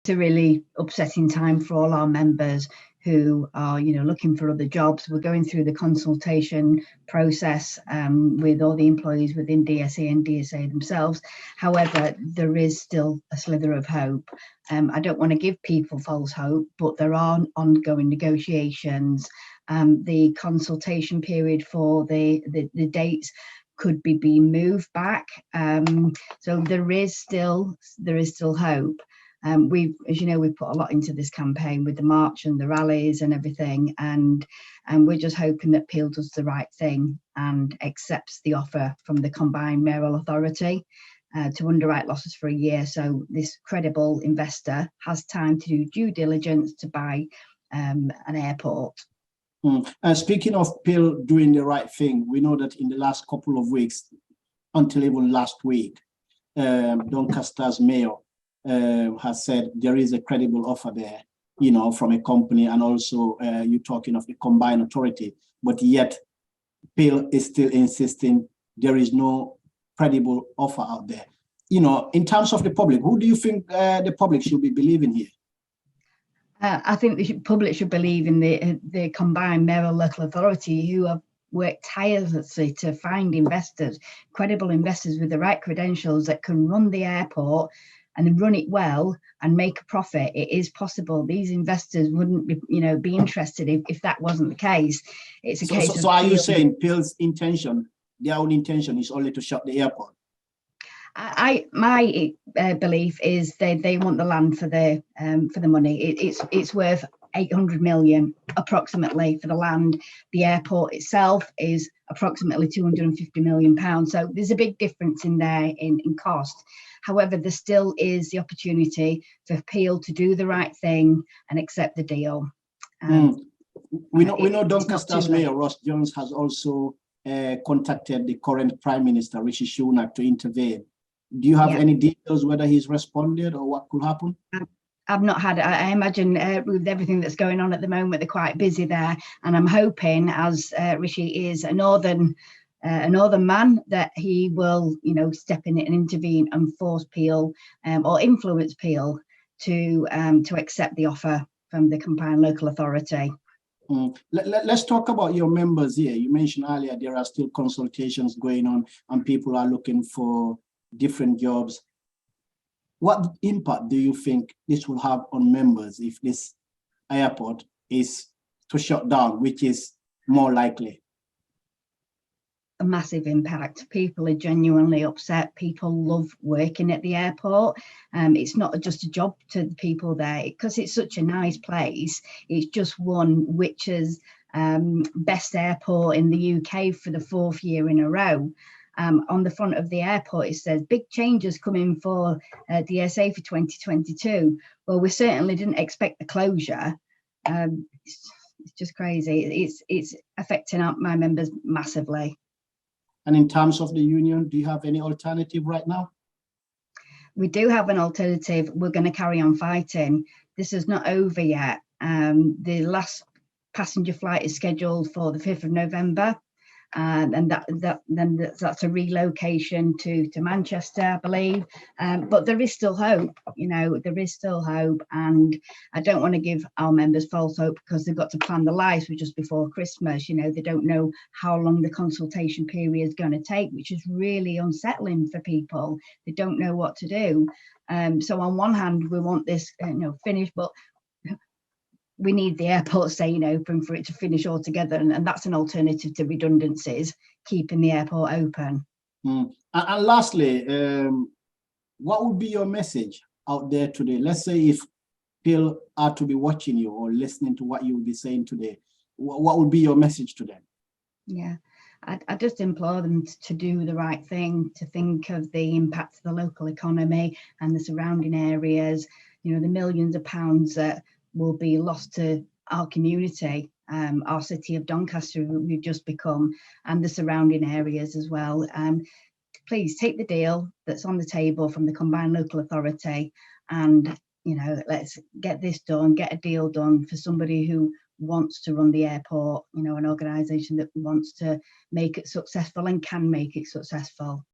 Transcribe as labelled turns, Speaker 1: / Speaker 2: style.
Speaker 1: a really upsetting time for all our members who are, looking for other jobs. We're going through the consultation process with all the employees within DSE and DSA themselves. However, there is still a slither of hope. I don't want to give people false hope, but there are ongoing negotiations. The consultation period for the dates could be being moved back. So there is still hope. As you know, we've put a lot into this campaign with the march and the rallies and everything, and we're just hoping that Peel does the right thing and accepts the offer from the Combined Mayoral Authority to underwrite losses for a year, so this credible investor has time to do due diligence to buy an airport.
Speaker 2: Speaking of Peel doing the right thing, we know that in the last couple of weeks, until even last week, Doncaster's mayor has said there is a credible offer there, from a company, and also you're talking of the Combined Authority, but yet Peel is still insisting there is no credible offer out there. In terms of the public, who do you think the public should be believing here?
Speaker 1: I think the public should believe in the Combined Mayoral Local Authority, who have worked tirelessly to find investors, credible investors with the right credentials that can run the airport and run it well and make a profit. It is possible. These investors wouldn't be interested if that wasn't the case. It's a case.
Speaker 2: So are you saying Peel's intention, their own intention, is only to shut the airport?
Speaker 1: My belief is they want the land for the money. It's worth 800 million approximately for the land. The airport itself is approximately 250 million pounds. So there's a big difference in there in cost. However, there still is the opportunity for Peel to do the right thing and accept the deal.
Speaker 2: We know Doncaster's Mayor Ross Jones has also contacted the current Prime Minister Rishi Sunak to intervene. Do you have any details whether he's responded or what could happen?
Speaker 1: I've not had it. I imagine with everything that's going on at the moment, they're quite busy there. And I'm hoping, as Rishi is a northern man, that he will, step in and intervene and force Peel or influence Peel to accept the offer from the Combined Local Authority.
Speaker 2: Let's talk about your members here. You mentioned earlier there are still consultations going on and people are looking for different jobs. What impact do you think this will have on members if this airport is to shut down, which is more likely?
Speaker 1: A massive impact. People are genuinely upset. People love working at the airport. It's not just a job to the people there because it's such a nice place. It's just won which's best airport in the UK for the 4th year in a row. On the front of the airport, it says big changes coming for DSA for 2022. Well, we certainly didn't expect the closure. It's just crazy. It's affecting my members massively.
Speaker 2: And in terms of the union, do you have any alternative right now?
Speaker 1: We do have an alternative. We're going to carry on fighting. This is not over yet. The last passenger flight is scheduled for the 5th of November. And that's a relocation to Manchester, I believe. But there is still hope, there is still hope. And I don't want to give our members false hope because they've got to plan their lives for just before Christmas. They don't know how long the consultation period is going to take, which is really unsettling for people. They don't know what to do. So on one hand, we want this, finished, but we need the airport staying open for it to finish altogether, and that's an alternative to redundancies, keeping the airport open.
Speaker 2: And lastly, what would be your message out there today? Let's say if Peel are to be watching you or listening to what you will be saying today, what would be your message to them?
Speaker 1: Yeah, I just implore them to do the right thing, to think of the impact of the local economy and the surrounding areas, the millions of pounds that will be lost to our community, our city of Doncaster, we've just become, and the surrounding areas as well. Please take the deal that's on the table from the Combined Local Authority and, let's get this done, get a deal done for somebody who wants to run the airport, an organisation that wants to make it successful and can make it successful.